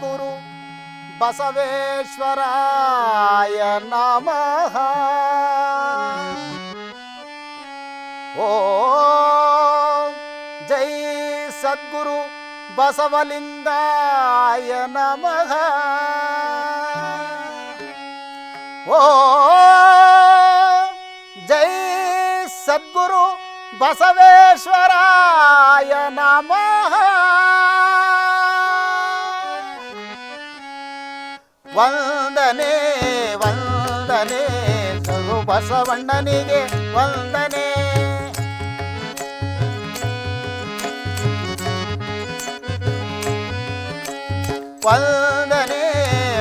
ಸದ್ಗುರು ಬಸವೇಶ್ವರಾಯ ನಮಃ. ಓಂ ಜೈ ಸದ್ಗುರು ಬಸವಲಿಂಗಾಯ ನಮಃ. ಓಂ ಜೈ ಸದ್ಗುರು ಬಸವೇಶ್ವರಾಯ ನಮಃ. ವಂದನೆ ವಂದನೆ ಸರು ಬಸವಣ್ಣನಿಗೆ ವಂದನೆ. ವಂದನೆ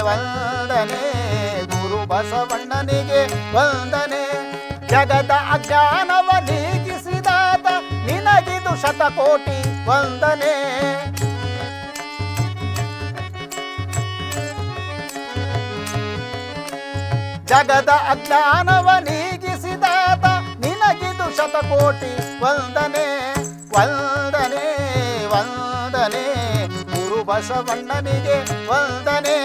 ವಂದನೆ ಗುರು ಬಸವಣ್ಣನಿಗೆ ವಂದನೆ. ಜಗದ ಅಜ್ಞಾನವ ನೀಗಿಸಿದಾತ ನಿನಗಿದು ಶತಕೋಟಿ ವಂದನೆ. ಜಗದ ಅಜ್ಞಾನವ ನೀಗಿಸಿದಾತ ನಿನಗಿದು ಶತಕೋಟಿ ವಂದನೆ. ವಂದನೆ ವಂದನೆ ಗುರು ಬಸವಣ್ಣನಿಗೆ ವಂದನೆ.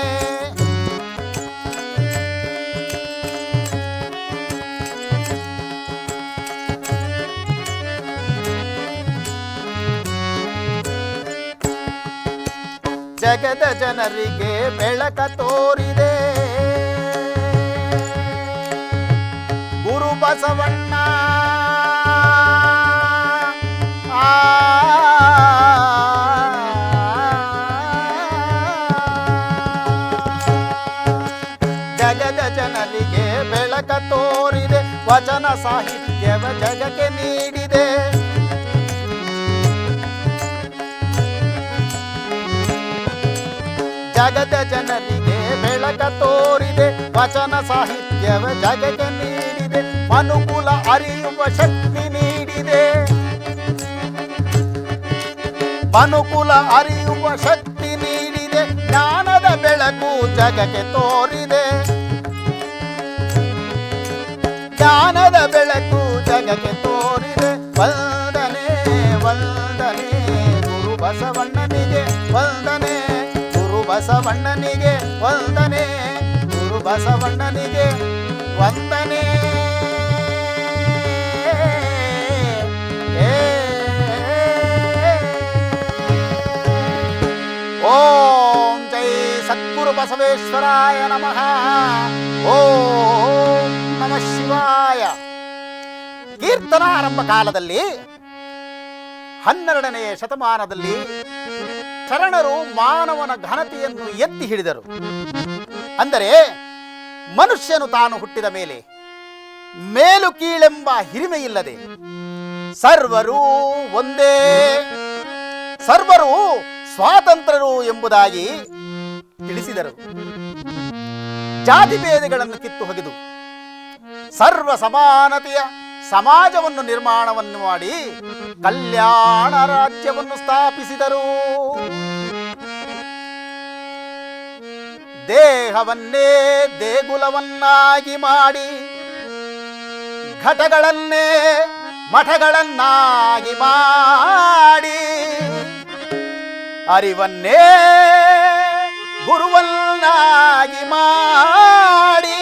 ಜಗದ ಜನರಿಗೆ ಬೆಳಕ ತೋರಿದೆ ಗುರು ಬಸವಣ್ಣ. ಜಗದ ಜನರಿಗೆ ಬೆಳಕ ತೋರಿದೆ, ವಚನ ಸಾಹಿತ್ಯವ ಜಗಕ್ಕೆ ನೀಡಿದೆ. ಜಗದ ಜನರಿಗೆ ಬೆಳಕ ತೋರಿದೆ, ವಚನ ಸಾಹಿತ್ಯವ ಜಗಕ್ಕೆ ನೀಡಿದೆ. ಮನುಕುಲ ಅರಿಯುವ ಶಕ್ತಿ ನೀಡಿದೆ, ಮನುಕುಲ ಅರಿಯುವ ಶಕ್ತಿ ನೀಡಿದೆ. ಜ್ಞಾನದ ಬೆಳಕು ಜಗಕ್ಕೆ ತೋರಿದೆ, ಜ್ಞಾನದ ಬೆಳಕು ಜಗಕ್ಕೆ ತೋರಿದೆ. ವಂದನೆ ವಂದನೆ ಗುರು ಬಸವಣ್ಣನಿಗೆ ವಂದನೆ. ಗುರು ಬಸವಣ್ಣನಿಗೆ ವಂದನೆ. ಗುರು ಬಸವಣ್ಣನಿಗೆ ವಂದನೆ. ಓಂ ಜೈ ಸದ್ಗುರು ಬಸವೇಶ್ವರಾಯ ನಮಃ. ಓಂ ನಮಃ ಶಿವಾಯ. ಕೀರ್ತನಾರಂಭ ಕಾಲದಲ್ಲಿ 12ನೇ ಶತಮಾನದಲ್ಲಿ ಶರಣರು ಮಾನವನ ಘನತೆಯನ್ನು ಎತ್ತಿ ಹಿಡಿದರು. ಅಂದರೆ ಮನುಷ್ಯನು ತಾನು ಹುಟ್ಟಿದ ಮೇಲೆ ಮೇಲು ಕೀಳೆಂಬ ಹಿರಿಮೆಯಿಲ್ಲದೆ ಸರ್ವರು ಒಂದೇ, ಸರ್ವರು ಸ್ವಾತಂತ್ರ್ಯರು ಎಂಬುದಾಗಿ ತಿಳಿಸಿದರು. ಜಾತಿ ಭೇದಗಳನ್ನು ಕಿತ್ತು ಹೊಗೆದು ಸರ್ವ ಸಮಾನತೆಯ ಸಮಾಜವನ್ನು ನಿರ್ಮಾಣವನ್ನು ಮಾಡಿ ಕಲ್ಯಾಣ ರಾಜ್ಯವನ್ನು ಸ್ಥಾಪಿಸಿದರು. ದೇಹವನ್ನೇ ದೇಗುಲವನ್ನಾಗಿ ಮಾಡಿ ಘಟಗಳನ್ನೇ ಮಠಗಳನ್ನಾಗಿ ಮಾಡಿ ಅರಿವನ್ನೇ ಗುರುವನ್ನಾಗಿ ಮಾಡಿ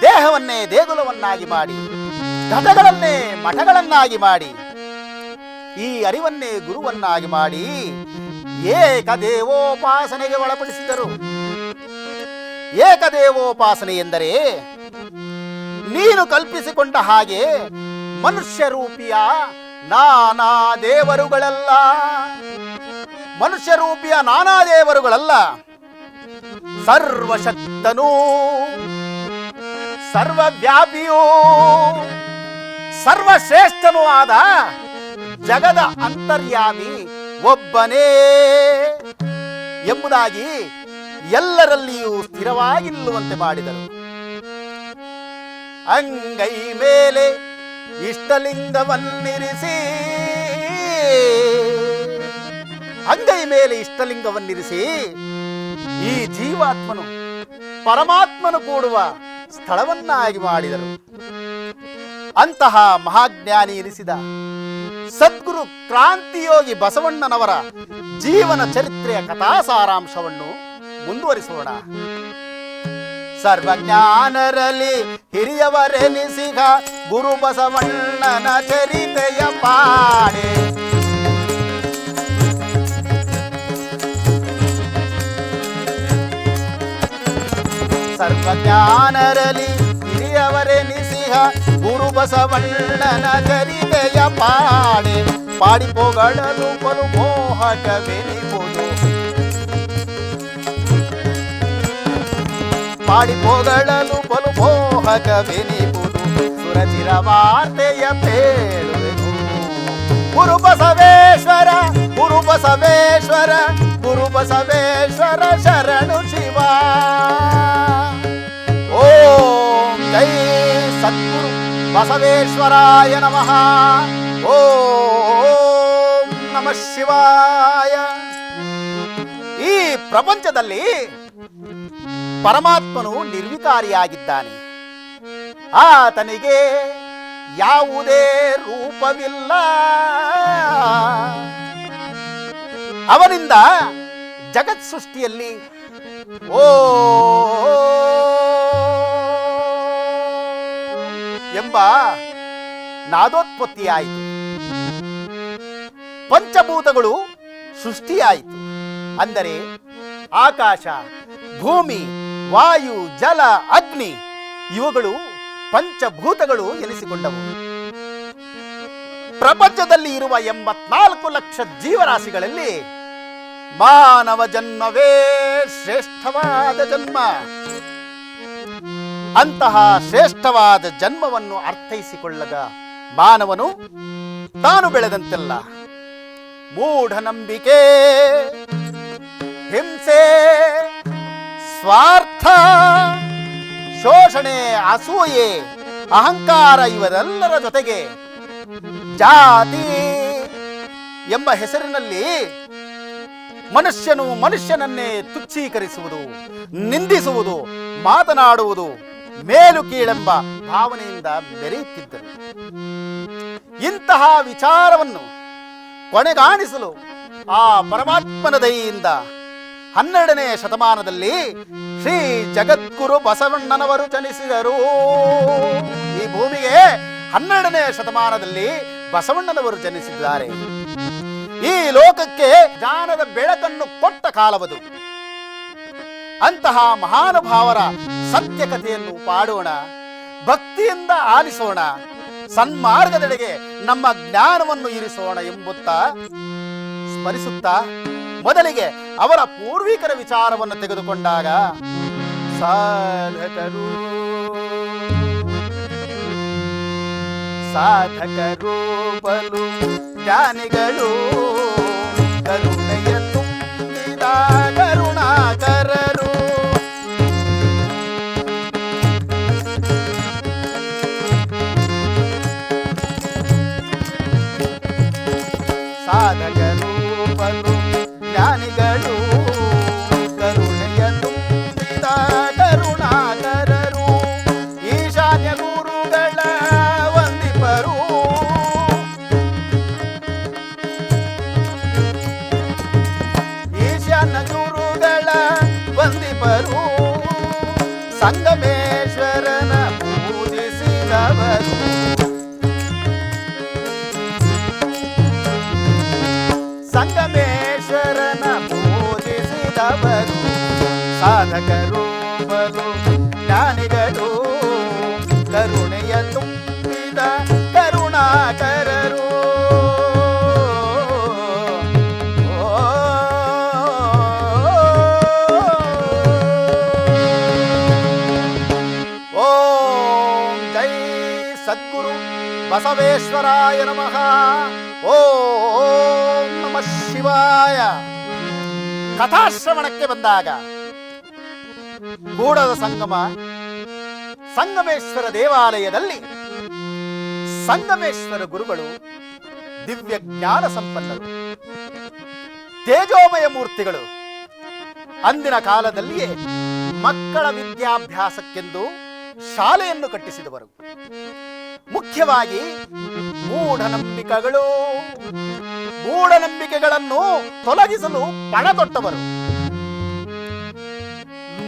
ದೇಹವನ್ನೇ ದೇಗುಲವನ್ನಾಗಿ ಮಾಡಿ ಘಟಗಳನ್ನೇ ಮಠಗಳನ್ನಾಗಿ ಮಾಡಿ ಈ ಅರಿವನ್ನೇ ಗುರುವನ್ನಾಗಿ ಮಾಡಿ ಏಕದೇವೋಪಾಸನೆಗೆ ಒಳಪಡಿಸಿದರು. ಏಕದೇವೋಪಾಸನೆ ಎಂದರೆ ನೀನು ಕಲ್ಪಿಸಿಕೊಂಡ ಹಾಗೆ ಮನುಷ್ಯ ರೂಪಿಯ ನಾನಾ ದೇವರುಗಳಲ್ಲ, ಮನುಷ್ಯ ರೂಪಿಯ ನಾನಾ ದೇವರುಗಳಲ್ಲ, ಸರ್ವಶಕ್ತನೂ ಸರ್ವವ್ಯಾಪಿಯೂ ಸರ್ವಶ್ರೇಷ್ಠನೂ ಆದ ಜಗದ ಅಂತರ್ಯಾಮಿ ಒಬ್ಬನೇ ಎಂಬುದಾಗಿ ಎಲ್ಲರಲ್ಲಿಯೂ ಸ್ಥಿರವಾಗಿ ನಿಲ್ಲುವಂತೆ ಮಾಡಿದರು. ಅಂಗೈ ಮೇಲೆ ಇಷ್ಟಲಿಂಗವನ್ನಿರಿಸಿ, ಅಂಗೈ ಮೇಲೆ ಇಷ್ಟಲಿಂಗವನ್ನಿರಿಸಿ ಈ ಜೀವಾತ್ಮನು ಪರಮಾತ್ಮನು ಕೂಡುವ ಸ್ಥಳವನ್ನಾಗಿ ಮಾಡಿದರು. ಅಂತಹ ಮಹಾಜ್ಞಾನಿ ಎನಿಸಿದ ಸದ್ಗುರು ಕ್ರಾಂತಿಯೋಗಿ ಬಸವಣ್ಣನವರ ಜೀವನ ಚರಿತ್ರೆಯ ಕಥಾ ಸಾರಾಂಶವನ್ನು ಮುಂದುವರಿಸೋಣ. ಸರ್ವಜ್ಞಾನರಲ್ಲಿ ಹಿರಿಯವರೆನಿಸಿಗ ಗುರು ಬಸವಣ್ಣನ ಚರಿತೆಯ ಪಾಡೆ. ಸರ್ವಜ್ಞಾನರಲ್ಲಿ ಹಿರಿಯವರೆನಿಸಿಗ ಗುರು ಬಸವಣ್ಣನ ಚರಿತೆಯ ಪಾಡೆ. ಪಾಡಿ ಪೊಗಳಲು ಬಲು ಮೋಹಕವೆನಿಬುದು, ಪಾಡಿ ಪೊಗಳಲು ಬಲು ಮೋಹಕವೆನಿಬುದು. ಸುರಚಿರ ವಾರ್ತೆಯ ಪೇಳುವೆನು. ಗುರು ಬಸವೇಶ್ವರ, ಗುರು ಬಸವೇಶ್ವರ, ಗುರು ಬಸವೇಶ್ವರ ಶರಣು ಶಿವ. ಓಂ ಜೈ ಸದ್ಗುರು ಬಸವೇಶ್ವರಾಯ ನಮಃ. ಓಂ ನಮಃ ಶಿವಾಯ. ಈ ಪ್ರಪಂಚದಲ್ಲಿ ಪರಮಾತ್ಮನು ನಿರ್ವಿಕಾರಿಯಾಗಿದ್ದಾನೆ. ಆತನಿಗೆ ಯಾವುದೇ ರೂಪವಿಲ್ಲ. ಅವನಿಂದ ಜಗತ್ ಸೃಷ್ಟಿಯಲ್ಲಿ ಓ ಎಂಬ ನಾದೋತ್ಪತ್ತಿಯಾಯಿತು. ಪಂಚಭೂತಗಳು ಸೃಷ್ಟಿಯಾಯಿತು. ಅಂದರೆ ಆಕಾಶ, ಭೂಮಿ, ವಾಯು, ಜಲ, ಅಗ್ನಿ ಇವುಗಳು ಪಂಚಭೂತಗಳು ಎನಿಸಿಕೊಂಡವು. ಪ್ರಪಂಚದಲ್ಲಿ ಇರುವ 84 ಲಕ್ಷ ಜೀವರಾಶಿಗಳಲ್ಲಿ ಮಾನವ ಜನ್ಮವೇ ಶ್ರೇಷ್ಠವಾದ ಜನ್ಮ. ಅಂತಹ ಶ್ರೇಷ್ಠವಾದ ಜನ್ಮವನ್ನು ಅರ್ಥೈಸಿಕೊಳ್ಳದ ಮಾನವನು ತಾನು ಬೆಳೆದಂತೆಲ್ಲ ಮೂಢನಂಬಿಕೆ, ಹಿಂಸೆ, ಸ್ವಾರ್ಥ, ಶೋಷಣೆ, ಅಸೂಯೆ, ಅಹಂಕಾರ ಇವರೆಲ್ಲರ ಜೊತೆಗೆ ಜಾತಿ ಎಂಬ ಹೆಸರಿನಲ್ಲಿ ಮನುಷ್ಯನು ಮನುಷ್ಯನನ್ನೇ ತುಚ್ಛೀಕರಿಸುವುದು, ನಿಂದಿಸುವುದು, ಮಾತನಾಡುವುದು, ಮೇಲು ಕೀಳೆಂಬ ಭಾವನೆಯಿಂದ ಮೆರೆಯುತ್ತಿದ್ದರು. ಇಂತಹ ವಿಚಾರವನ್ನು ಕೊನೆಗಾಣಿಸಲು ಆ ಪರಮಾತ್ಮನ ದಯೆಯಿಂದ 12ನೇ ಶತಮಾನದಲ್ಲಿ ಶ್ರೀ ಜಗದ್ಗುರು ಬಸವಣ್ಣನವರು ಜನಿಸಿದರು. ಈ ಭೂಮಿಗೆ 12ನೇ ಶತಮಾನದಲ್ಲಿ ಬಸವಣ್ಣನವರು ಜನಿಸಿದ್ದಾರೆ. ಈ ಲೋಕಕ್ಕೆ ಜ್ಞಾನದ ಬೆಳಕನ್ನು ಕೊಟ್ಟ ಕಾಲವದು. ಅಂತಹ ಮಹಾನುಭಾವರ ಸತ್ಯ ಕಥೆಯನ್ನು ಪಾಡೋಣ, ಭಕ್ತಿಯಿಂದ ಆಲಿಸೋಣ, ಸನ್ಮಾರ್ಗದೆಡೆಗೆ ನಮ್ಮ ಜ್ಞಾನವನ್ನು ಇರಿಸೋಣ ಎಂಬುತ್ತಾ ಸ್ಮರಿಸುತ್ತಾ ಮೊದಲಿಗೆ ಅವರ ಪೂರ್ವಿಕರ ವಿಚಾರವನ್ನು ತೆಗೆದುಕೊಂಡಾಗ ಸಾಧಕರು ಬಲು ಜ್ಞಾನಿಗಳು, ಕರುಣೆಯ ತುಂಬಿದ ಕರುಣಾಕರರು. ಸಾಧಕರು ಬಲು ಜ್ಞಾನಿಗಳು, ಕರುಣೆಯ ತುಂಬಿದ ಕರುಣಾಕರರು. ಈಶಾನ್ಯ ಗುರುಗಳ ವಂದಿಪರು, ಈಶಾನ್ಯ ಗುರುಗಳ ವಂದಿಪರು. ಸಂಗಮೇಶ್ವರನ ಪೂಜಿಸಿದವರು, ಸಂಗಮೇಶ್ವರನ ಪೂಜಿಸಿದವರು. ಸಾಧಕರು ಬಲು ಜ್ಞಾನಿಗಳು, ಕರುಣೆಯ ತುಂಬಿದ ಕರುಣಾಕರರು. ಓಂ ಜೈ ಸದ್ಗುರು ಬಸವೇಶ್ವರಾಯ ನಮಃ. ಓಂ ನಮಃ ಶಿವಾಯ. ಕಥಾಶ್ರವಣಕ್ಕೆ ಬಂದಾಗ ಕೂಡದ ಸಂಗಮ ಸಂಗಮೇಶ್ವರ ದೇವಾಲಯದಲ್ಲಿ ಸಂಗಮೇಶ್ವರ ಗುರುಗಳು ದಿವ್ಯ ಜ್ಞಾನ ಸಂಪನ್ನರು, ತೇಜೋಮಯ ಮೂರ್ತಿಗಳು. ಅಂದಿನ ಕಾಲದಲ್ಲಿಯೇ ಮಕ್ಕಳ ವಿದ್ಯಾಭ್ಯಾಸಕ್ಕೆಂದು ಶಾಲೆಯನ್ನು ಮುಖ್ಯವಾಗಿ ಮೂಢನಂಬಿಕೆಗಳು, ಮೂಢನಂಬಿಕೆಗಳನ್ನು ತೊಲಗಿಸಲು ಪಣತೊಟ್ಟವರು.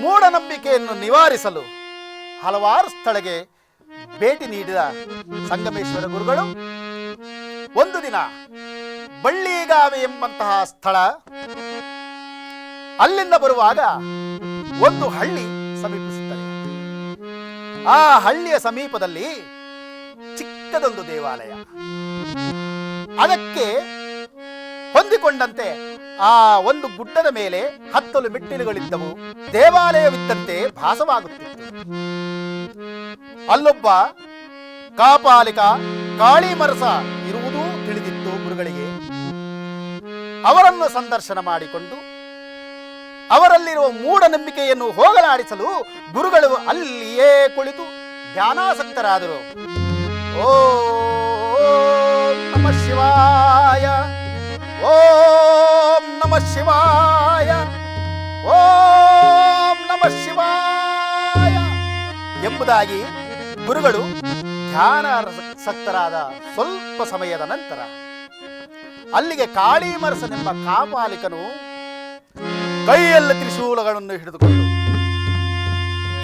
ಮೂಢನಂಬಿಕೆಯನ್ನು ನಿವಾರಿಸಲು ಹಲವಾರು ಸ್ಥಳಕ್ಕೆ ಭೇಟಿ ನೀಡಿದ ಸಂಗಮೇಶ್ವರ ಗುರುಗಳು ಒಂದು ದಿನ ಬಳ್ಳಿಗಾವೆ ಎಂಬಂತಹ ಸ್ಥಳ, ಅಲ್ಲಿಂದ ಬರುವಾಗ ಒಂದು ಹಳ್ಳಿ ಸಮೀಪಿಸುತ್ತದೆ. ಆ ಹಳ್ಳಿಯ ಸಮೀಪದಲ್ಲಿ ಚಿಕ್ಕದೊಂದು ದೇವಾಲಯ, ಅದಕ್ಕೆ ಹೊಂದಿಕೊಂಡಂತೆ ಆ ಒಂದು ಗುಡ್ಡದ ಮೇಲೆ ಹತ್ತಲು ಮೆಟ್ಟಿಲುಗಳಿದ್ದವು. ದೇವಾಲಯವಿದ್ದಂತೆ ಭಾಸವಾಗುತ್ತಿತ್ತು. ಅಲ್ಲೊಬ್ಬ ಕಾಪಾಲಿಕ ಕಾಳಿಮರಸ ಇರುವುದೂ ತಿಳಿದಿತ್ತು ಗುರುಗಳಿಗೆ. ಅವರನ್ನು ಸಂದರ್ಶನ ಮಾಡಿಕೊಂಡು ಅವರಲ್ಲಿರುವ ಮೂಢನಂಬಿಕೆಯನ್ನು ಹೋಗಲಾಡಿಸಲು ಗುರುಗಳು ಅಲ್ಲಿಯೇ ಕುಳಿತು ಧ್ಯಾನಾಸಕ್ತರಾದರು. ಓಂ ನಮಃ ಶಿವಾಯ, ಓಂ ನಮಃ ಶಿವಾಯ, ಓಂ ನಮಃ ಶಿವಾಯ ಎಂಬುದಾಗಿ ಗುರುಗಳು ಧ್ಯಾನಾಸಕ್ತರಾದ ಸ್ವಲ್ಪ ಸಮಯದ ನಂತರ ಅಲ್ಲಿಗೆ ಕಾಳಿಮರಸನೆಂಬ ಕಾಪಾಲಿಕನು ಕೈಯಲ್ಲಿ ತ್ರಿಶೂಲಗಳನ್ನು ಹಿಡಿದುಕೊಂಡು,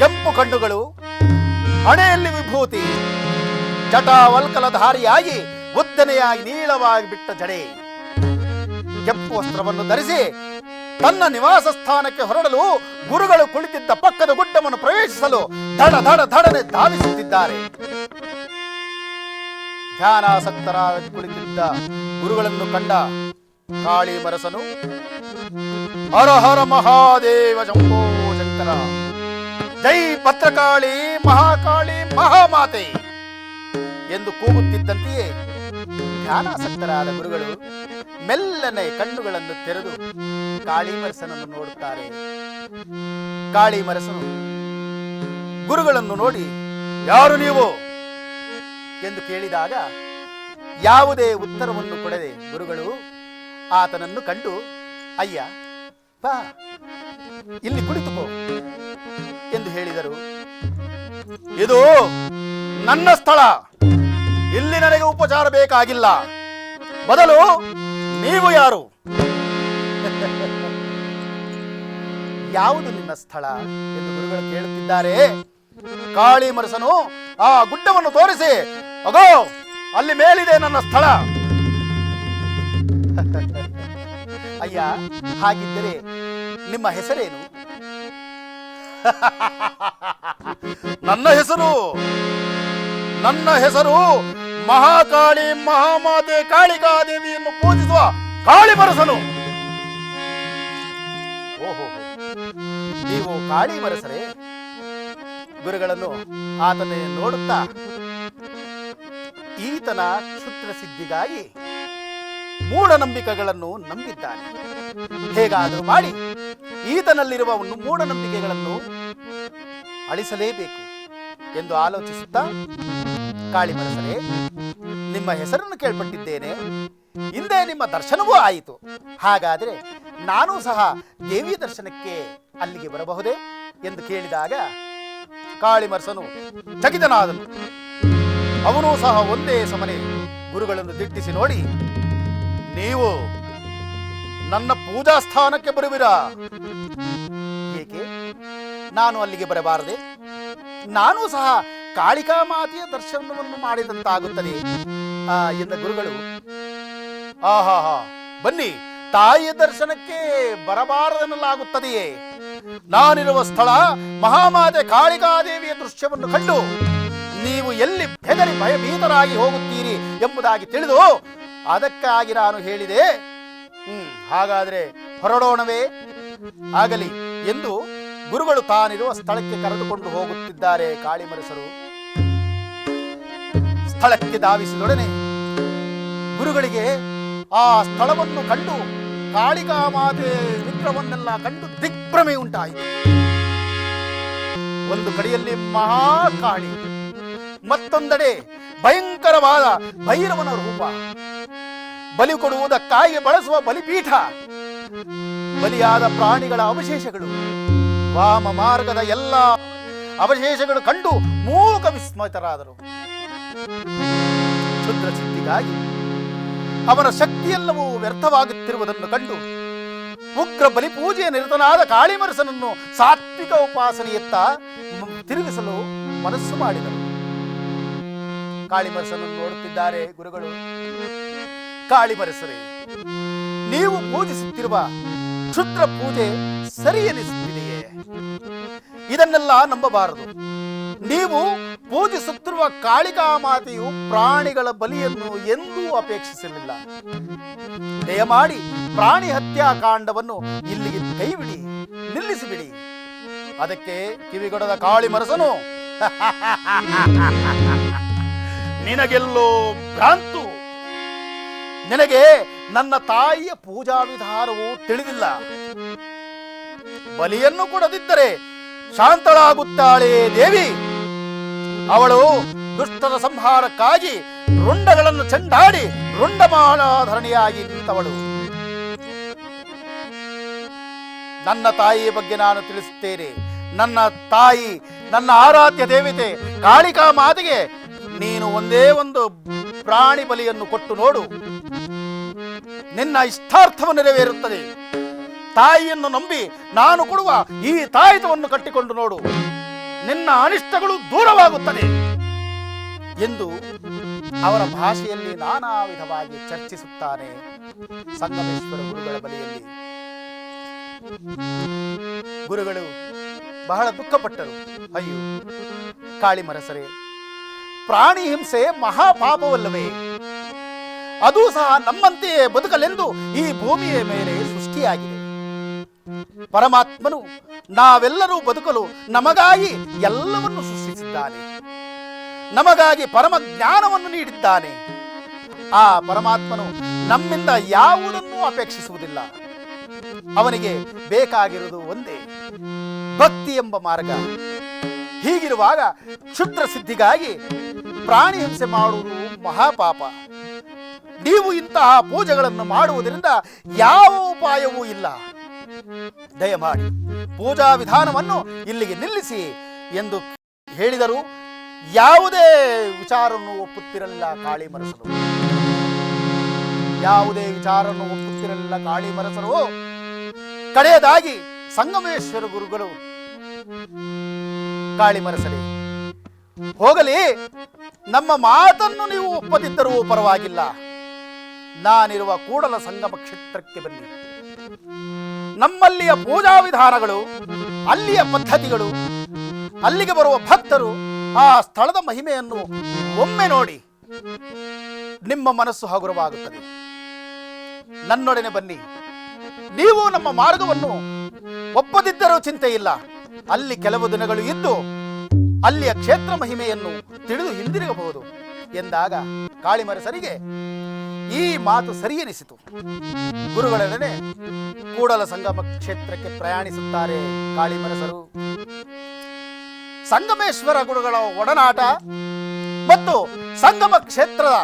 ಕೆಂಪು ಕಣ್ಣುಗಳು, ಹಣೆಯಲ್ಲಿ ವಿಭೂತಿ, ಜಟಾವಲ್ಕಲಧಾರಿಯಾಗಿ ಉದ್ದನೆಯಾಗಿ ನೀಳವಾಗಿ ಬಿಟ್ಟ ಜಡೆ, ಕೆಂಪು ವಸ್ತ್ರವನ್ನು ಧರಿಸಿ ತನ್ನ ನಿವಾಸ ಸ್ಥಾನಕ್ಕೆ ಹೊರಡಲು ಗುರುಗಳು ಕುಳಿತಿದ್ದ ಪಕ್ಕದ ಗುಡ್ಡವನ್ನು ಪ್ರವೇಶಿಸಲು ಧಡ ಧಡ ಧಡನೆ ಧಾವಿಸುತ್ತಿದ್ದಾರೆ. ಧ್ಯಾನಾಸಕ್ತರಾಗಿ ಕುಳಿತಿದ್ದ ಗುರುಗಳನ್ನು ಕಂಡ ಕಾಳಿಮರಸನು ಹರ ಹರ ಮಹಾದೇವ ಶಂಭೋ ಶಂಕರ, ಜೈ ಭದ್ರಕಾಳಿ ಮಹಾಕಾಳಿ ಮಹಾಮಾತೆ ಎಂದು ಕೂಗುತ್ತಿದ್ದಂತೆಯೇ ಧ್ಯಾನಾಸಕ್ತರಾದ ಗುರುಗಳು ಮೆಲ್ಲನೆ ಕಣ್ಣುಗಳನ್ನು ತೆರೆದು ಕಾಳಿಮರಸನನ್ನು ನೋಡುತ್ತಾರೆ. ಕಾಳಿಮರಸನು ಗುರುಗಳನ್ನು ನೋಡಿ, ಯಾರು ನೀವು ಎಂದು ಕೇಳಿದಾಗ ಯಾವುದೇ ಉತ್ತರವನ್ನು ಕೊಡದೆ ಗುರುಗಳು ಆತನನ್ನು ಕಂಡು, ಅಯ್ಯ ಬಾ ಇಲ್ಲಿ ಕುಳಿತುಕೋ ಎಂದು ಹೇಳಿದರು. ಇದು ನನ್ನ ಸ್ಥಳ, ಇಲ್ಲಿ ನನಗೆ ಉಪಚಾರ ಬೇಕಾಗಿಲ್ಲ, ಬದಲು ನೀವು ಯಾರು? ಯಾವುದು ನಿನ್ನ ಸ್ಥಳ ಎಂದು ಗುರುಗಳು ಕೇಳುತ್ತಿದ್ದಾರೆ. ಕಾಳಿಮರಸನು ಆ ಗುಡ್ಡವನ್ನು ತೋರಿಸಿ, ಅಗೋ ಅಲ್ಲಿ ಮೇಲಿದೆ ನನ್ನ ಸ್ಥಳ. ಅಯ್ಯ, ಹಾಗಿದ್ದರೆ ನಿಮ್ಮ ಹೆಸರೇನು? ನನ್ನ ಹೆಸರು ಮಹಾಕಾಳಿ ಮಹಾಮಾತೆ ಕಾಳಿಕಾದೇವಿಯನ್ನು ಪೂಜಿಸುವ ಕಾಳಿಮರಸನು. ಓಹೋ, ನೀವು ಕಾಳಿಮರಸರೇ? ಗುರುಗಳನ್ನು ಆತನೇ ನೋಡುತ್ತಾ, ಈತನ ಕ್ಷುದ್ರ ಸಿದ್ಧಿಗಾಗಿ ಮೂಢನಂಬಿಕೆಗಳನ್ನು ನಂಬಿದ್ದಾನೆ. ಹೇಗಾದರೂ ಮಾಡಿ ಈತನಲ್ಲಿರುವ ಮೂಢನಂಬಿಕೆಗಳನ್ನು ಅಳಿಸಲೇಬೇಕು ಎಂದು ಆಲೋಚಿಸುತ್ತಾ, ಕಾಳಿಮರಸರೇ, ನಿಮ್ಮ ಹೆಸರನ್ನು ಕೇಳ್ಪಟ್ಟಿದ್ದೇನೆ, ಹಿಂದೆ ನಿಮ್ಮ ದರ್ಶನವೂ ಆಯಿತು. ಹಾಗಾದರೆ ನಾನೂ ಸಹ ದೇವಿ ದರ್ಶನಕ್ಕೆ ಅಲ್ಲಿಗೆ ಬರಬಹುದೇ ಎಂದು ಕೇಳಿದಾಗ ಕಾಳಿಮರಸನು ಚಕಿತನಾದನು. ಅವನೂ ಸಹ ಒಂದೇ ಸಮನೆ ಗುರುಗಳನ್ನು ದಿಟ್ಟಿಸಿ ನೋಡಿ, ನೀವು ನನ್ನ ಪೂಜಾ ಸ್ಥಾನಕ್ಕೆ ಬರುವಿರಾ? ಏಕೆ ನಾನು ಅಲ್ಲಿಗೆ ಬರಬಾರದೆ? ನಾನೂ ಸಹ ಕಾಳಿಕಾ ಮಾತೆಯ ದರ್ಶನವನ್ನು ಮಾಡಿದಂತಾಗುತ್ತದೆ ಎಂದ ಗುರುಗಳು, ಆಹಾ, ಬನ್ನಿ, ತಾಯಿಯ ದರ್ಶನಕ್ಕೆ ಬರಬಾರದೆನ್ನಲಾಗುತ್ತದೆಯೇ? ನಾನಿರುವ ಸ್ಥಳ ಮಹಾಮಾತೆ ಕಾಳಿಕಾದೇವಿಯ ದೃಶ್ಯವನ್ನು ಕಂಡು ನೀವು ಎಲ್ಲಿ ಹೆದರಿ ಭಯಭೀತರಾಗಿ ಹೋಗುತ್ತೀರಿ ಎಂಬುದಾಗಿ ತಿಳಿದು ಅದಕ್ಕಾಗಿ ನಾನು ಹೇಳಿದೆ. ಹಾಗಾದರೆ ಹೊರಡೋಣವೇ? ಆಗಲಿ ಎಂದು ಗುರುಗಳು ತಾನಿರುವ ಸ್ಥಳಕ್ಕೆ ಕರೆದುಕೊಂಡು ಹೋಗುತ್ತಿದ್ದಾರೆ. ಕಾಳಿಮರಸರು ಸ್ಥಳಕ್ಕೆ ಧಾವಿಸಿದೊಡನೆ ಗುರುಗಳಿಗೆ ಆ ಸ್ಥಳವನ್ನು ಕಂಡು, ಕಾಳಿಕಾ ಮಾತೆ ವಿಗ್ರಹವನ್ನೆಲ್ಲ ಕಂಡು ದಿಗ್ಭ್ರಮೆ ಉಂಟಾಯಿತು. ಒಂದು ಕಡೆಯಲ್ಲಿ ಮಹಾಕಾಳಿ, ಮತ್ತೊಂದೆಡೆ ಭಯಂಕರವಾದ ಭೈರವನ ರೂಪ, ಬಲಿ ಕೊಡುವುದಕ್ಕಾಗಿ ಬಳಸುವ ಬಲಿಪೀಠ, ಬಲಿಯಾದ ಪ್ರಾಣಿಗಳ ಅವಶೇಷಗಳು, ವಾಮ ಮಾರ್ಗದ ಎಲ್ಲ ಅವಶೇಷಗಳು ಕಂಡು ಮೂಕ ವಿಸ್ಮಿತರಾದರು. ಕ್ಷುದ್ರ ಸಿದ್ಧಿಗಾಗಿ ಅವನ ಶಕ್ತಿಯೆಲ್ಲವೂ ವ್ಯರ್ಥವಾಗುತ್ತಿರುವುದನ್ನು ಕಂಡು ಉಗ್ರ ಬಲಿಪೂಜೆಯ ನಿರತನಾದ ಕಾಳಿಮರಸನನ್ನು ಸಾತ್ವಿಕ ಉಪಾಸನೆಯತ್ತ ತಿರುಗಿಸಲು ಮನಸ್ಸು ಮಾಡಿದರು. ಕಾಳಿಮರಸನನ್ನು ನೋಡುತ್ತಿದ್ದಾರೆ ಗುರುಗಳು. ಕಾಳಿಮರಸರೇ, ನೀವು ಪೂಜಿಸುತ್ತಿರುವ ಕ್ಷುದ್ರ ಪೂಜೆ ಸರಿ ಎನಿಸುತ್ತಿದೆಯೇ? ಇದನ್ನೆಲ್ಲ ನಂಬಬಾರದು. ನೀವು ಪೂಜಿಸುತ್ತಿರುವ ಕಾಳಿಕಾ ಮಾತೆಯು ಪ್ರಾಣಿಗಳ ಬಲಿಯನ್ನು ಎಂದೂ ಅಪೇಕ್ಷಿಸಲಿಲ್ಲ. ದಯಮಾಡಿ ಪ್ರಾಣಿ ಹತ್ಯಾಕಾಂಡವನ್ನು ಇಲ್ಲಿಗೆ ಕೈಬಿಡಿ, ನಿಲ್ಲಿಸಿಬಿಡಿ. ಅದಕ್ಕೆ ಕಿವಿಗೊಡದ ಕಾಳಿಮರಸನು ನಿನಗೆಲ್ಲೋ ಭ್ರಾಂತು. ನಿನಗೆ ನನ್ನ ತಾಯಿಯ ಪೂಜಾ ವಿಧಾನವು ತಿಳಿದಿಲ್ಲ. ಬಲಿಯನ್ನು ಕೊಡದಿದ್ದರೆ ಶಾಂತಳಾಗುತ್ತಾಳೆ ದೇವಿ. ಅವಳು ದುಷ್ಟರ ಸಂಹಾರಕ್ಕಾಗಿ ರುಂಡಗಳನ್ನು ಚೆಂಡಾಡಿ ರುಂಡಮಾಲಾಧರಣಿಯಾಗಿ ನಿಂತವಳು. ನನ್ನ ತಾಯಿಯ ಬಗ್ಗೆ ನಾನು ತಿಳಿಸುತ್ತೇನೆ. ನನ್ನ ತಾಯಿ, ನನ್ನ ಆರಾಧ್ಯ ದೇವತೆ ಕಾಳಿಕಾ ಮಾತೆಗೆ ನೀನು ಒಂದೇ ಒಂದು ಪ್ರಾಣಿ ಬಲಿಯನ್ನು ಕೊಟ್ಟು ನೋಡು, ನಿನ್ನ ಇಷ್ಟಾರ್ಥವು ನೆರವೇರುತ್ತದೆ. ತಾಯಿಯನ್ನು ನಂಬಿ ನಾನು ಕೊಡುವ ಈ ತಾಯಿತವನ್ನು ಕಟ್ಟಿಕೊಂಡು ನೋಡು, ನಿನ್ನ ಅನಿಷ್ಟಗಳು ದೂರವಾಗುತ್ತದೆ ಎಂದು ಅವರ ಭಾಷೆಯಲ್ಲಿ ನಾನಾ ವಿಧವಾಗಿ ಚರ್ಚಿಸುತ್ತಾನೆ ಸಂಗಮೇಶ್ವರ ಗುರುಗಳ ಬಳಿಯಲ್ಲಿ. ಗುರುಗಳು ಬಹಳ ದುಃಖಪಟ್ಟರು. ಅಯ್ಯೋ ಕಾಳಿಮರಸರೇ, ಪ್ರಾಣಿ ಹಿಂಸೆ ಮಹಾಪಾಪವಲ್ಲವೇ? ಅದೂ ಸಹ ನಮ್ಮಂತೆಯೇ ಬದುಕಲೆಂದು ಈ ಭೂಮಿಯ ಮೇಲೆ ಸೃಷ್ಟಿಯಾಗಿದೆ. ಪರಮಾತ್ಮನು ನಾವೆಲ್ಲರೂ ಬದುಕಲು ನಮಗಾಗಿ ಎಲ್ಲವನ್ನು ಸೃಷ್ಟಿಸಿದ್ದಾನೆ. ನಮಗಾಗಿ ಪರಮ ಜ್ಞಾನವನ್ನು ನೀಡಿದ್ದಾನೆ. ಆ ಪರಮಾತ್ಮನು ನಮ್ಮಿಂದ ಯಾವುದನ್ನೂ ಅಪೇಕ್ಷಿಸುವುದಿಲ್ಲ. ಅವನಿಗೆ ಬೇಕಾಗಿರುವುದು ಒಂದೇ, ಭಕ್ತಿ ಎಂಬ ಮಾರ್ಗ. ಹೀಗಿರುವಾಗ ಕ್ಷುದ್ರ ಸಿದ್ಧಿಗಾಗಿ ಪ್ರಾಣಿ ಹಿಂಸೆ ಮಾಡುವುದು ಮಹಾಪಾಪ. ನೀವು ಇಂತಹ ಪೂಜೆಗಳನ್ನು ಮಾಡುವುದರಿಂದ ಯಾವ ಉಪಾಯವೂ ಇಲ್ಲ. ದಯಮಾಡಿ ಪೂಜಾ ವಿಧಾನವನ್ನು ಇಲ್ಲಿಗೆ ನಿಲ್ಲಿಸಿ ಎಂದು ಹೇಳಿದರು. ಯಾವುದೇ ವಿಚಾರವನ್ನು ಒಪ್ಪುತ್ತಿರಲಿಲ್ಲ ಕಾಳಿಮರಸರು. ಯಾವುದೇ ವಿಚಾರವನ್ನು ಒಪ್ಪುತ್ತಿರಲಿಲ್ಲ ಕಾಳಿಮರಸರು. ಕಡೆಯದಾಗಿ ಸಂಗಮೇಶ್ವರ ಗುರುಗಳು, ಕಾಳಿಮರಸರೇ, ಹೋಗಲಿ, ನಮ್ಮ ಮಾತನ್ನು ನೀವು ಒಪ್ಪದಿದ್ದರೂ ಪರವಾಗಿಲ್ಲ. ನಾನಿರುವ ಕೂಡಲ ಸಂಗಮ ಕ್ಷೇತ್ರಕ್ಕೆ ಬನ್ನಿ. ನಮ್ಮಲ್ಲಿಯ ಪೂಜಾ ವಿಧಾನಗಳು, ಅಲ್ಲಿಯ ಪದ್ಧತಿಗಳು, ಅಲ್ಲಿಗೆ ಬರುವ ಭಕ್ತರು, ಆ ಸ್ಥಳದ ಮಹಿಮೆಯನ್ನು ಒಮ್ಮೆ ನೋಡಿ ನಿಮ್ಮ ಮನಸ್ಸು ಹಗುರವಾಗುತ್ತದೆ. ನನ್ನೊಡನೆ ಬನ್ನಿ. ನೀವು ನಮ್ಮ ಮಾರ್ಗವನ್ನು ಒಪ್ಪದಿದ್ದರೂ ಚಿಂತೆ ಇಲ್ಲ. ಅಲ್ಲಿ ಕೆಲವು ದಿನಗಳು ಇದ್ದು ಅಲ್ಲಿಯ ಕ್ಷೇತ್ರ ಮಹಿಮೆಯನ್ನು ತಿಳಿದು ಹಿಂದಿರುಗಬಹುದು ಎಂದಾಗ ಕಾಳಿಮರಸರಿಗೆ ಈ ಮಾತು ಸರಿ ಎನಿಸಿತು. ಗುರುಗಳೊಡನೆ ಕೂಡಲ ಸಂಗಮ ಕ್ಷೇತ್ರಕ್ಕೆ ಪ್ರಯಾಣಿಸುತ್ತಾರೆ ಕಾಳಿಮರಸರು. ಸಂಗಮೇಶ್ವರ ಗುರುಗಳ ಒಡನಾಟ ಮತ್ತು ಸಂಗಮ ಕ್ಷೇತ್ರದ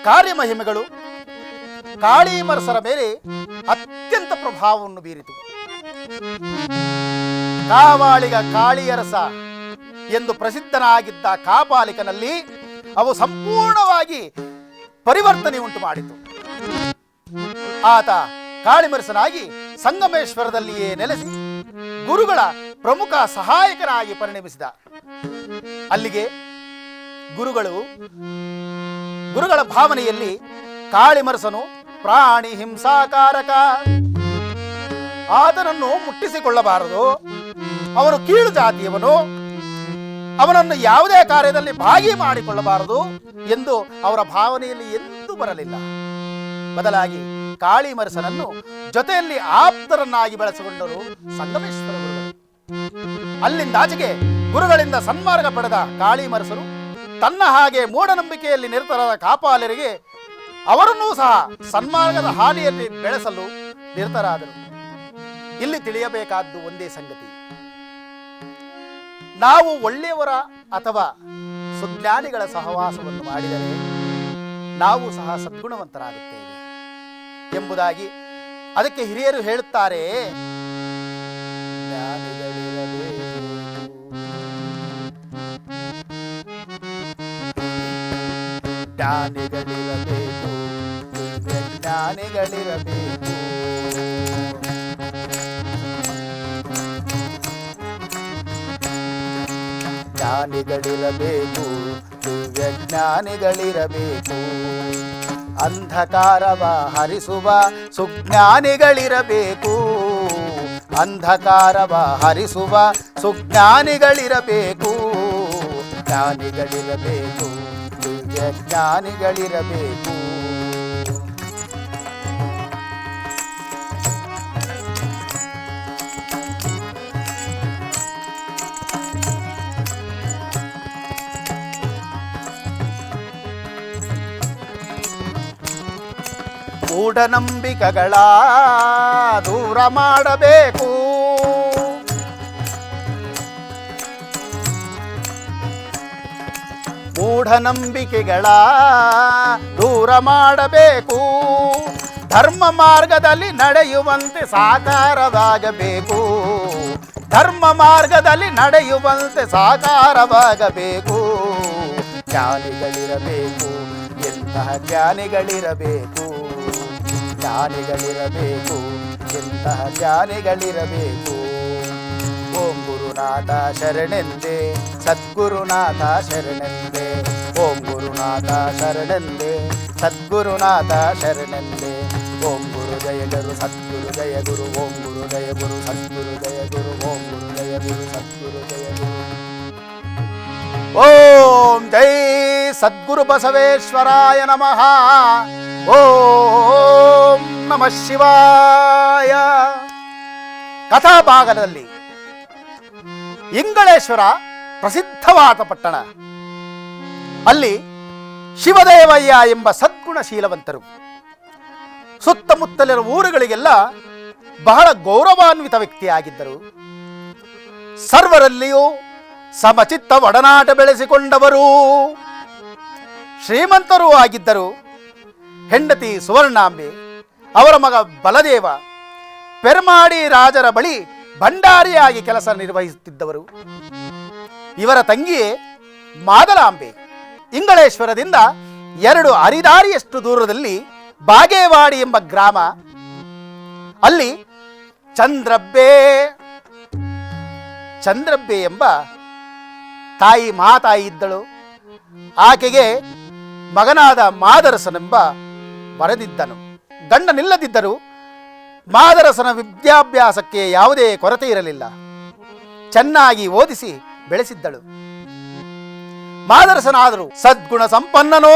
ಕಾರ್ಯಮಹಿಮೆಗಳು ಕಾಳಿಮರಸರ ಮೇಲೆ ಅತ್ಯಂತ ಪ್ರಭಾವವನ್ನು ಬೀರಿತು. ಕಾವಾಳಿಗ ಕಾಳಿಯರಸ ಎಂದು ಪ್ರಸಿದ್ಧನಾಗಿದ್ದ ಕಾಪಾಲಿಕನಲ್ಲಿ ಅವು ಸಂಪೂರ್ಣವಾಗಿ ಪರಿವರ್ತನೆ ಉಂಟು ಮಾಡಿತು. ಆತ ಕಾಳಿಮರಸನಾಗಿ ಸಂಗಮೇಶ್ವರದಲ್ಲಿಯೇ ನೆಲೆಸಿ ಗುರುಗಳ ಪ್ರಮುಖ ಸಹಾಯಕನಾಗಿ ಪರಿಣಮಿಸಿದ. ಅಲ್ಲಿಗೆ ಗುರುಗಳ ಭಾವನೆಯಲ್ಲಿ ಕಾಳಿಮರಸನು ಪ್ರಾಣಿ ಹಿಂಸಾಕಾರಕ, ಆತನನ್ನು ಮುಟ್ಟಿಸಿಕೊಳ್ಳಬಾರದು, ಅವನು ಕೀಳು ಜಾತಿಯವನು, ಅವನನ್ನು ಯಾವುದೇ ಕಾರ್ಯದಲ್ಲಿ ಭಾಗಿ ಮಾಡಿಕೊಳ್ಳಬಾರದು ಎಂದು ಅವರ ಭಾವನೆಯಲ್ಲಿ ಎಂದೂ ಬರಲಿಲ್ಲ. ಬದಲಾಗಿ ಕಾಳಿಮರಸನನ್ನು ಜೊತೆಯಲ್ಲಿ ಆಪ್ತರನ್ನಾಗಿ ಬೆಳೆಸಿಕೊಂಡರು ಸಂಗಮೇಶ್ವರ ಗುರುಗಳು. ಅಲ್ಲಿಂದಾಚೆಗೆ ಗುರುಗಳಿಂದ ಸನ್ಮಾರ್ಗ ಪಡೆದ ಕಾಳಿಮರಸರು ತನ್ನ ಹಾಗೆ ಮೂಢನಂಬಿಕೆಯಲ್ಲಿ ನಿರತರಾದ ಕಾಪಾಲರಿಗೆ ಅವರನ್ನೂ ಸಹ ಸನ್ಮಾರ್ಗದ ಹಾದಿಯಲ್ಲಿ ಬೆಳೆಸಲು ನಿರತರಾದರು. ಇಲ್ಲಿ ತಿಳಿಯಬೇಕಾದ್ದು ಒಂದೇ ಸಂಗತಿ, ನಾವು ಒಳ್ಳೆಯವರ ಅಥವಾ ಸುಜ್ಞಾನಿಗಳ ಸಹವಾಸವನ್ನು ಮಾಡಿದರೆ ನಾವು ಸಹ ಸದ್ಗುಣವಂತರಾಗುತ್ತೇವೆ ಎಂಬುದಾಗಿ. ಅದಕ್ಕೆ ಹಿರಿಯರು ಹೇಳುತ್ತಾರೆ, ಜ್ಞಾನಿಗಳಿರಬೇಕು ಜ್ಞಾನಿಗಳಿರಬೇಕು. ಜ್ಞಾನಿಗಳಿರಬೇಕು, ದಿವ್ಯ ಜ್ಞಾನಿಗಳಿರಬೇಕು. ಅಂಧಕಾರವ ಹರಿಸುವ ಸುಜ್ಞಾನಿಗಳಿರಬೇಕು. ಅಂಧಕಾರವ ಹರಿಸುವ ಸುಜ್ಞಾನಿಗಳಿರಬೇಕು. ಜ್ಞಾನಿಗಳಿರಬೇಕು, ದಿವ್ಯ ಜ್ಞಾನಿಗಳಿರಬೇಕು. ಮೂಢನಂಬಿಕೆಗಳ ದೂರ ಮಾಡಬೇಕು. ಮೂಢನಂಬಿಕೆಗಳ ದೂರ ಮಾಡಬೇಕು. ಧರ್ಮ ಮಾರ್ಗದಲ್ಲಿ ನಡೆಯುವಂತೆ ಸಾಕಾರವಾಗಬೇಕು. ಧರ್ಮ ಮಾರ್ಗದಲ್ಲಿ ನಡೆಯುವಂತೆ ಸಾಕಾರವಾಗಬೇಕು. ಜ್ಞಾನಿಗಳಿರಬೇಕು, ಎಂತಹ ಜ್ಞಾನಿಗಳಿರಬೇಕು. ಜ್ಞಾನಿಗಳಿರಬೇಕು, ಎಂತಹ ಜ್ಞಾನಿಗಳಿರಬೇಕು. ಓಂ ಗುರುನಾಥ ಶರಣೆಂದೆ, ಸದ್ಗುರುನಾಥ ಶರಣೆಂದೆ. ಓಂ ಗುರುನಾಥ ಶರಣೆಂದೆ, ಸದ್ಗುರುನಾಥ ಶರಣೆಂದೆ. ಓಂ ಗುರು ಜಯ ಗುರು ಸದ್ಗುರು ಜಯ ಗುರು. ಓಂ ಗುರು ಜಯ ಗುರು ಸದ್ಗುರು ಜಯ ಗುರು. ಓಂ ಗುರು ಜಯ ಗುರು ಸದ್ಗುರು ಜಯ ಗುರು. ಓಂ ಜೈ ಸದ್ಗುರು ಬಸವೇಶ್ವರಾಯ ನಮಃ. ಓಂ ನಮಃ ಶಿವಾಯ. ಕಥಾಭಾಗದಲ್ಲಿ ಇಂಗಳೇಶ್ವರ ಪ್ರಸಿದ್ಧವಾದ ಪಟ್ಟಣ. ಅಲ್ಲಿ ಶಿವದೇವಯ್ಯ ಎಂಬ ಸದ್ಗುಣಶೀಲವಂತರು ಸುತ್ತಮುತ್ತಲಿರುವ ಊರುಗಳಿಗೆಲ್ಲ ಬಹಳ ಗೌರವಾನ್ವಿತ ವ್ಯಕ್ತಿಯಾಗಿದ್ದರು. ಸರ್ವರಲ್ಲಿಯೂ ಸಮಚಿತ್ತ ಒಡನಾಟ ಬೆಳೆಸಿಕೊಂಡವರು. ಶ್ರೀಮಂತರೂ ಆಗಿದ್ದರು. ಹೆಂಡತಿ ಸುವರ್ಣಾಂಬೆ, ಅವರ ಮಗ ಬಲದೇವ ಪೆರ್ಮಾಡಿ ರಾಜರ ಬಳಿ ಭಂಡಾರಿಯಾಗಿ ಕೆಲಸ ನಿರ್ವಹಿಸುತ್ತಿದ್ದವರು. ಇವರ ತಂಗಿಯೇ ಮಾದಲಾಂಬೆ. ಇಂಗಳೇಶ್ವರದಿಂದ 2 ಅರಿದಾರಿಯಷ್ಟು ದೂರದಲ್ಲಿ ಬಾಗೇವಾಡಿ ಎಂಬ ಗ್ರಾಮ. ಅಲ್ಲಿ ಚಂದ್ರಬ್ಬೆ ಎಂಬ ತಾಯಿ ಮಹಾತಾಯಿ ಇದ್ದಳು. ಆಕೆಗೆ ಮಗನಾದ ಮಾದರಸನೆಂಬ ವರದಿದ್ದನು. ಗಂಡನಿಲ್ಲದಿದ್ದರೂ ಮಾದರಸನ ವಿದ್ಯಾಭ್ಯಾಸಕ್ಕೆ ಯಾವುದೇ ಕೊರತೆ ಇರಲಿಲ್ಲ. ಚೆನ್ನಾಗಿ ಓದಿಸಿ ಬೆಳೆಸಿದ್ದಳು. ಮಾದರಸನಾದರೂ ಸದ್ಗುಣ ಸಂಪನ್ನನೋ.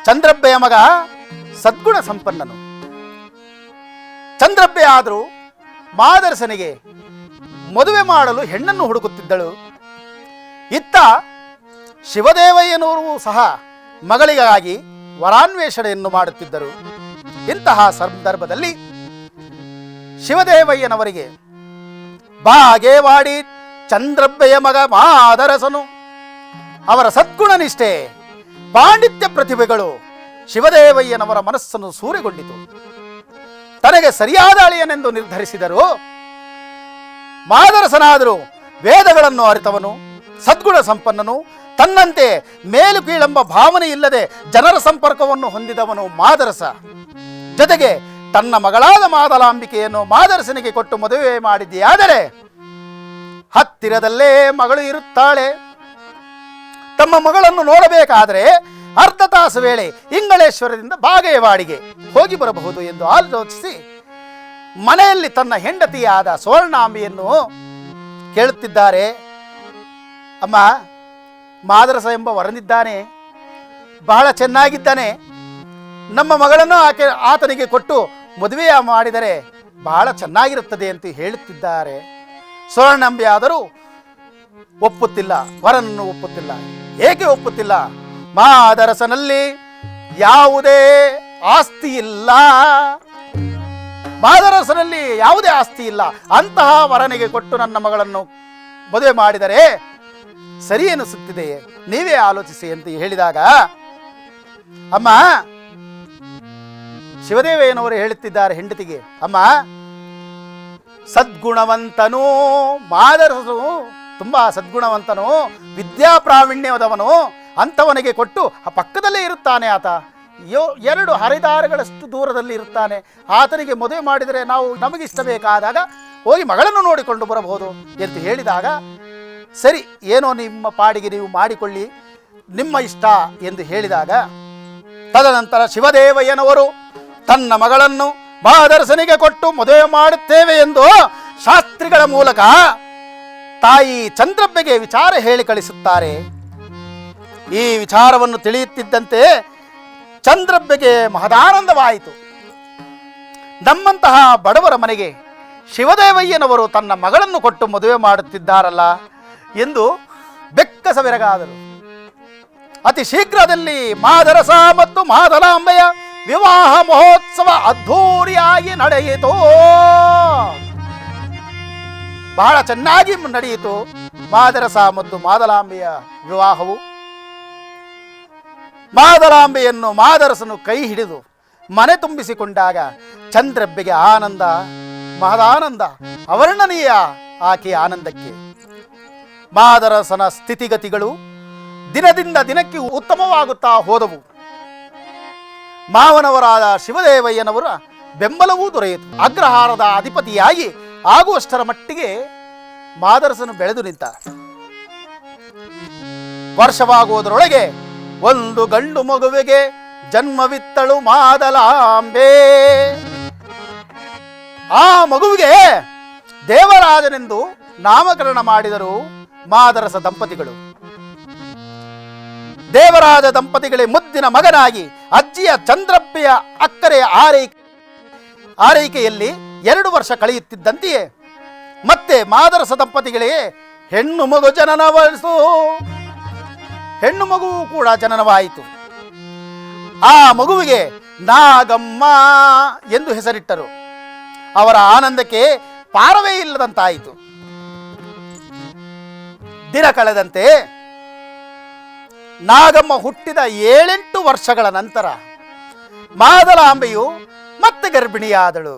ಚಂದ್ರಬ್ಬೆಯ ಮಗ ಸದ್ಗುಣ ಸಂಪನ್ನನು. ಚಂದ್ರಬ್ಬೆ ಆದರೂ ಮಾದರಸನಿಗೆ ಮದುವೆ ಮಾಡಲು ಹೆಣ್ಣನ್ನು ಹುಡುಕುತ್ತಿದ್ದಳು. ಇತ್ತ ಶಿವದೇವಯ್ಯನವರು ಸಹ ಮಗಳಿಗಾಗಿ ವರಾನ್ವೇಷಣೆಯನ್ನು ಮಾಡುತ್ತಿದ್ದರು. ಇಂತಹ ಸಂದರ್ಭದಲ್ಲಿ ಶಿವದೇವಯ್ಯನವರಿಗೆ ಬಾಗೇವಾಡಿ ಚಂದ್ರಬ್ಬೆಯ ಮಗ ಮಾದರಸನು, ಅವರ ಸದ್ಗುಣ ನಿಷ್ಠೆ, ಪಾಂಡಿತ್ಯ ಪ್ರತಿಭೆಗಳು ಶಿವದೇವಯ್ಯನವರ ಮನಸ್ಸನ್ನು ಸೂರೆಗೊಂಡಿತು. ತನಗೆ ಸರಿಯಾದ ಅಳಿಯನೆಂದು ನಿರ್ಧರಿಸಿದರು. ಮಾದರಸನಾದರೂ ವೇದಗಳನ್ನು ಅರಿತವನು, ಸದ್ಗುಣ ಸಂಪನ್ನನು, ತನ್ನಂತೆ ಮೇಲು ಕೀಳೆಂಬ ಭಾವನೆ ಇಲ್ಲದೆ ಜನರ ಸಂಪರ್ಕವನ್ನು ಹೊಂದಿದವನು ಮಾದರಸ. ಜೊತೆಗೆ ತನ್ನ ಮಗಳಾದ ಮಾದಲಾಂಬಿಕೆಯನ್ನು ಮಾದರಸನಿಗೆ ಕೊಟ್ಟು ಮದುವೆ ಮಾಡಿದೆಯಾದರೆ ಹತ್ತಿರದಲ್ಲೇ ಮಗಳು ಇರುತ್ತಾಳೆ. ತಮ್ಮ ಮಗಳನ್ನು ನೋಡಬೇಕಾದರೆ ಅರ್ಧ ತಾಸು ವೇಳೆ ಇಂಗಳೇಶ್ವರದಿಂದ ಬಾಗೇವಾಡಿಗೆ ಹೋಗಿ ಬರಬಹುದು ಎಂದು ಆಲೋಚಿಸಿ ಮನೆಯಲ್ಲಿ ತನ್ನ ಹೆಂಡತಿಯಾದ ಸುವರ್ಣಾಂಬೆಯನ್ನು ಕೇಳುತ್ತಿದ್ದಾರೆ. ಅಮ್ಮ, ಮಾದರಸ ಎಂಬ ವರನಿದ್ದಾನೆ, ಬಹಳ ಚೆನ್ನಾಗಿದ್ದಾನೆ. ನಮ್ಮ ಮಗಳನ್ನು ಆತನಿಗೆ ಕೊಟ್ಟು ಮದುವೆ ಮಾಡಿದರೆ ಬಹಳ ಚೆನ್ನಾಗಿರುತ್ತದೆ ಅಂತ ಹೇಳುತ್ತಿದ್ದಾರೆ. ಸುವರ್ಣಾಂಬೆ ಆದರೂ ಒಪ್ಪುತ್ತಿಲ್ಲ, ವರನನ್ನು ಒಪ್ಪುತ್ತಿಲ್ಲ. ಏಕೆ ಒಪ್ಪುತ್ತಿಲ್ಲ? ಮಾದರಸನಲ್ಲಿ ಯಾವುದೇ ಆಸ್ತಿ ಇಲ್ಲ. ಮಾದರಸನಲ್ಲಿ ಯಾವುದೇ ಆಸ್ತಿ ಇಲ್ಲ. ಅಂತಹ ವರನಿಗೆ ಕೊಟ್ಟು ನನ್ನ ಮಗಳನ್ನು ಮದುವೆ ಮಾಡಿದರೆ ಸರಿ ಎನಿಸುತ್ತಿದೆಯೇ, ನೀವೇ ಆಲೋಚಿಸಿ ಅಂತ ಹೇಳಿದಾಗ, ಅಮ್ಮ, ಶಿವದೇವಯ್ಯನವರು ಹೇಳುತ್ತಿದ್ದಾರೆ ಹೆಂಡತಿಗೆ, ಅಮ್ಮ, ಸದ್ಗುಣವಂತನು ಮಾದರಸನು, ತುಂಬಾ ಸದ್ಗುಣವಂತನು, ವಿದ್ಯಾಪ್ರಾವೀಣ್ಯದವನು, ಅಂಥವನಿಗೆ ಕೊಟ್ಟು ಆ ಪಕ್ಕದಲ್ಲೇ ಇರುತ್ತಾನೆ ಆತ. 2 ಹರಿದಾರಗಳಷ್ಟು ದೂರದಲ್ಲಿ ಇರುತ್ತಾನೆ. ಆತನಿಗೆ ಮದುವೆ ಮಾಡಿದರೆ ನಾವು ನಮಗಿಷ್ಟ ಬೇಕಾದಾಗ ಹೋಗಿ ಮಗಳನ್ನು ನೋಡಿಕೊಂಡು ಬರಬಹುದು ಎಂದು ಹೇಳಿದಾಗ, ಸರಿ ಏನೋ ನಿಮ್ಮ ಪಾಡಿಗೆ ನೀವು ಮಾಡಿಕೊಳ್ಳಿ, ನಿಮ್ಮ ಇಷ್ಟ ಎಂದು ಹೇಳಿದಾಗ, ತದನಂತರ ಶಿವದೇವಯ್ಯನವರು ತನ್ನ ಮಗಳನ್ನು ಮಾದರಸನಿಗೆ ಕೊಟ್ಟು ಮದುವೆ ಮಾಡುತ್ತೇವೆ ಎಂದು ಶಾಸ್ತ್ರಿಗಳ ಮೂಲಕ ತಾಯಿ ಚಂದ್ರಬ್ಬೆಗೆ ವಿಚಾರ ಹೇಳಿ ಕಳಿಸುತ್ತಾರೆ. ಈ ವಿಚಾರವನ್ನು ತಿಳಿಯುತ್ತಿದ್ದಂತೆ ಚಂದ್ರಬ್ಬೆಗೆ ಮಹದಾನಂದವಾಯಿತು. ನಮ್ಮಂತಹ ಬಡವರ ಮನೆಗೆ ಶಿವದೇವಯ್ಯನವರು ತನ್ನ ಮಗಳನ್ನು ಕೊಟ್ಟು ಮದುವೆ ಮಾಡುತ್ತಿದ್ದಾರಲ್ಲ ಎಂದು ಬೆಕ್ಕಸವೆರಗಾದರು. ಅತಿ ಶೀಘ್ರದಲ್ಲಿ ಮಾದರಸ ಮತ್ತು ಮಾದಲಾಂಬೆಯ ವಿವಾಹ ಮಹೋತ್ಸವ ಅದ್ಧೂರಿಯಾಗಿ ನಡೆಯಿತು. ಬಹಳ ಚೆನ್ನಾಗಿ ನಡೆಯಿತು ಮಾದರಸ ಮತ್ತು ಮಾದಲಾಂಬೆಯ ವಿವಾಹವು. ಮಾದಲಾಂಬೆಯನ್ನು ಮಾದರಸನು ಕೈ ಹಿಡಿದು ಮನೆ ತುಂಬಿಸಿಕೊಂಡಾಗ ಚಂದ್ರಬ್ಬೆಗೆ ಆನಂದ, ಮಹದಾನಂದ, ಅವರ್ಣನೀಯ ಆಕೆಯ ಆನಂದಕ್ಕೆ. ಮಾದರಸನ ಸ್ಥಿತಿಗತಿಗಳು ದಿನದಿಂದ ದಿನಕ್ಕೆ ಉತ್ತಮವಾಗುತ್ತಾ ಹೋದವು. ಮಾವನವರಾದ ಶಿವದೇವಯ್ಯನವರ ಬೆಂಬಲವೂ ದೊರೆಯಿತು. ಅಗ್ರಹಾರದ ಅಧಿಪತಿಯಾಗಿ ಆಗುವಷ್ಟರ ಮಟ್ಟಿಗೆ ಮಾದರಸನು ಬೆಳೆದು ನಿಂತ. ವರ್ಷವಾಗುವುದರೊಳಗೆ ಒಂದು ಗಂಡು ಮಗುವಿಗೆ ಜನ್ಮವಿತ್ತಳು ಮಾದಲಾಂಬೆ. ಆ ಮಗುವಿಗೆ ದೇವರಾಜನೆಂದು ನಾಮಕರಣ ಮಾಡಿದರು ಮಾದರಸ ದಂಪತಿಗಳು. ದೇವರಾಜ ದಂಪತಿಗಳೇ ಮುದ್ದಿನ ಮಗನಾಗಿ ಅಜ್ಜಿಯ ಚಂದ್ರಬ್ಬೆಯ ಅಕ್ಕರೆಯ ಆರೈಕೆಯಲ್ಲಿ 2 ವರ್ಷ ಕಳೆಯುತ್ತಿದ್ದಂತೆಯೇ ಮತ್ತೆ ಮಾದರಸ ದಂಪತಿಗಳೇ ಹೆಣ್ಣು ಮಗು ಹೆಣ್ಣು ಮಗುವು ಕೂಡ ಜನನವಾಯಿತು. ಆ ಮಗುವಿಗೆ ನಾಗಮ್ಮ ಎಂದು ಹೆಸರಿಟ್ಟರು. ಅವರ ಆನಂದಕ್ಕೆ ಪಾರವೇ ಇಲ್ಲದಂತಾಯಿತು. ದಿನ ಕಳೆದಂತೆ ನಾಗಮ್ಮ ಹುಟ್ಟಿದ 7-8 ವರ್ಷಗಳ ನಂತರ ಮಾದಲಾಂಬೆಯು ಮತ್ತೆ ಗರ್ಭಿಣಿಯಾದಳು.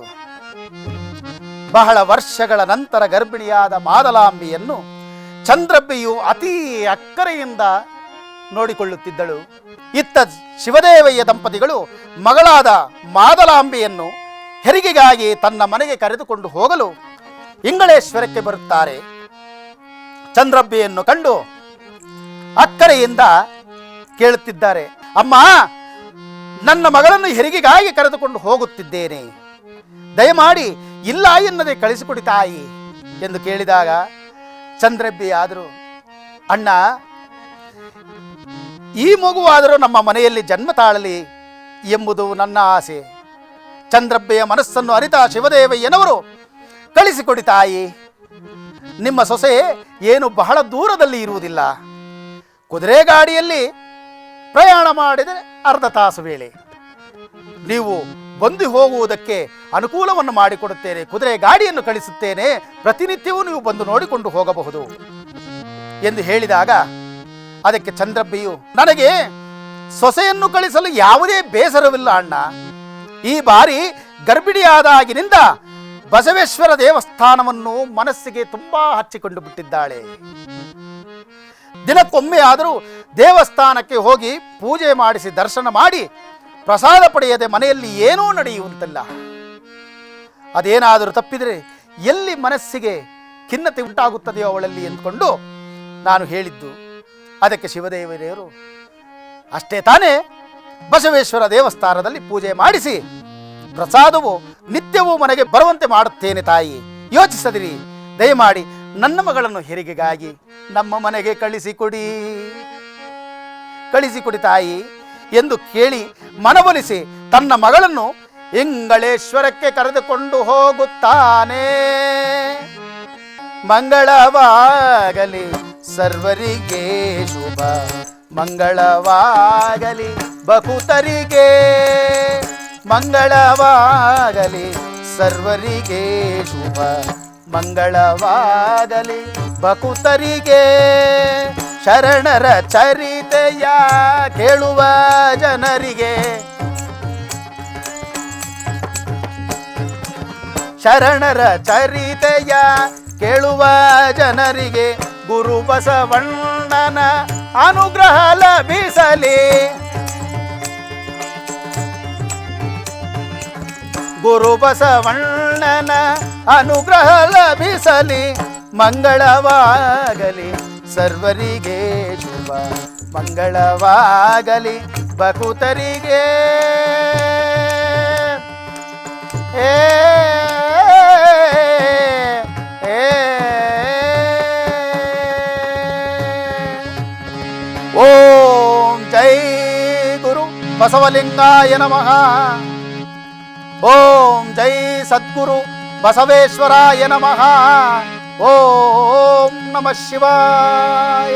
ಬಹಳ ವರ್ಷಗಳ ನಂತರ ಗರ್ಭಿಣಿಯಾದ ಮಾದಲಾಂಬೆಯನ್ನು ಚಂದ್ರಬ್ಬೆಯು ಅತೀ ಅಕ್ಕರೆಯಿಂದ ನೋಡಿಕೊಳ್ಳುತ್ತಿದ್ದಳು. ಇತ್ತ ಶಿವದೇವಯ್ಯ ದಂಪತಿಗಳು ಮಗಳಾದ ಮಾದಲಾಂಬೆಯನ್ನು ಹೆರಿಗೆಗಾಗಿ ತನ್ನ ಮನೆಗೆ ಕರೆದುಕೊಂಡು ಹೋಗಲು ಇಂಗಳೇಶ್ವರಕ್ಕೆ ಬರುತ್ತಾರೆ. ಚಂದ್ರಬ್ಬೆಯನ್ನು ಕಂಡು ಅಕ್ಕರೆಯಿಂದ ಕೇಳುತ್ತಿದ್ದಾರೆ, ಅಮ್ಮ, ನನ್ನ ಮಗಳನ್ನು ಹೆರಿಗೆಗಾಗಿ ಕರೆದುಕೊಂಡು ಹೋಗುತ್ತಿದ್ದೇನೆ, ದಯಮಾಡಿ ಇಲ್ಲ ಎನ್ನದೆ ಕಳಿಸಿಕೊಡಿ ತಾಯಿ ಎಂದು ಕೇಳಿದಾಗ ಚಂದ್ರಬ್ಬೆ ಆದರೂ, ಅಣ್ಣ, ಈ ಮಗುವಾದರೂ ನಮ್ಮ ಮನೆಯಲ್ಲಿ ಜನ್ಮ ತಾಳಲಿ ಎಂಬುದು ನನ್ನ ಆಸೆ. ಚಂದ್ರಬ್ಬೆಯ ಮನಸ್ಸನ್ನು ಅರಿತ ಶಿವದೇವಯ್ಯನವರು, ಕಳಿಸಿಕೊಡಿ ತಾಯಿ, ನಿಮ್ಮ ಸೊಸೆ ಏನು ಬಹಳ ದೂರದಲ್ಲಿ ಇರುವುದಿಲ್ಲ, ಕುದುರೆ ಗಾಡಿಯಲ್ಲಿ ಪ್ರಯಾಣ ಮಾಡಿದರೆ ಅರ್ಧ ತಾಸು ವೇಳೆ, ನೀವು ಬಂದು ಹೋಗುವುದಕ್ಕೆ ಅನುಕೂಲವನ್ನು ಮಾಡಿಕೊಡುತ್ತೇನೆ, ಕುದುರೆ ಗಾಡಿಯನ್ನು ಕಳಿಸುತ್ತೇನೆ, ಪ್ರತಿನಿತ್ಯವೂ ನೀವು ಬಂದು ನೋಡಿಕೊಂಡು ಹೋಗಬಹುದು ಎಂದು ಹೇಳಿದಾಗ ಅದಕ್ಕೆ ಚಂದ್ರಬ್ಬೆಯು, ನನಗೆ ಸೊಸೆಯನ್ನು ಕಳಿಸಲು ಯಾವುದೇ ಬೇಸರವಿಲ್ಲ ಅಣ್ಣ. ಈ ಬಾರಿ ಗರ್ಭಿಣಿಯಾದಾಗಿನಿಂದ ಬಸವೇಶ್ವರ ದೇವಸ್ಥಾನವನ್ನು ಮನಸ್ಸಿಗೆ ತುಂಬಾ ಹಚ್ಚಿಕೊಂಡು ಬಿಟ್ಟಿದ್ದಾಳೆ. ದಿನಕ್ಕೊಮ್ಮೆ ಆದರೂ ದೇವಸ್ಥಾನಕ್ಕೆ ಹೋಗಿ ಪೂಜೆ ಮಾಡಿಸಿ ದರ್ಶನ ಮಾಡಿ ಪ್ರಸಾದ ಪಡೆಯದೆ ಮನೆಯಲ್ಲಿ ಏನೂ ನಡೆಯುವಂತಿಲ್ಲ. ಅದೇನಾದರೂ ತಪ್ಪಿದರೆ ಎಲ್ಲಿ ಮನಸ್ಸಿಗೆ ಖಿನ್ನತೆ ಉಂಟಾಗುತ್ತದೆಯೋ ಅವಳಲ್ಲಿ ಎಂದುಕೊಂಡು ನಾನು ಹೇಳಿದ್ದು. ಅದಕ್ಕೆ ಶಿವದೇವರೆಯವರು, ಅಷ್ಟೇ ತಾನೇ, ಬಸವೇಶ್ವರ ದೇವಸ್ಥಾನದಲ್ಲಿ ಪೂಜೆ ಮಾಡಿಸಿ ಪ್ರಸಾದವು ನಿತ್ಯವೂ ಮನೆಗೆ ಬರುವಂತೆ ಮಾಡುತ್ತೇನೆ ತಾಯಿ, ಯೋಚಿಸದಿರಿ, ದಯಮಾಡಿ ನನ್ನ ಮಗಳನ್ನು ಹೆರಿಗೆಗಾಗಿ ನಮ್ಮ ಮನೆಗೆ ಕಳಿಸಿಕೊಡಿ ತಾಯಿ ಎಂದು ಕೇಳಿ ಮನವೊಲಿಸಿ ತನ್ನ ಮಗಳನ್ನು ಇಂಗಳೇಶ್ವರಕ್ಕೆ ಕರೆದುಕೊಂಡು ಹೋಗುತ್ತಾನೆ. ಮಂಗಳವಾಗಲಿ ಸರ್ವರಿಗೆ ಶುಭ, ಮಂಗಳವಾಗಲಿ ಭಕುತರಿಗೆ, ಮಂಗಳವಾಗಲಿ ಸರ್ವರಿಗೆ ಶುಭ, ಮಂಗಳವಾಗಲಿ ಭಕುತರಿಗೆ. ಶರಣರ ಚರಿತೆಯ ಕೇಳುವ ಜನರಿಗೆ, ಶರಣರ ಚರಿತೆಯ ಕೇಳುವ ಜನರಿಗೆ ಗುರು ಬಸವಣ್ಣನ ಅನುಗ್ರಹ ಲಭಿಸಲಿ. ಗುರು ಬಸವಣ್ಣನ ಅನುಗ್ರಹ ಲಭಿಸಲಿ, ಮಂಗಳವಾಗಲಿ ಸರ್ವರಿಗೆ ಶುಭ, ಮಂಗಳವಾಗಲಿ ಭಕುತರಿಗೆ. ಏ ಓಂ ಜೈ ಗುರು ಬಸವಲಿಂಗಾಯ ನಮಃ. ಓಂ ಜೈ ಸದ್ಗುರು ಬಸವೇಶ್ವರಾಯ ನಮಃ. ಓಂ ನಮಃ ಶಿವಾಯ.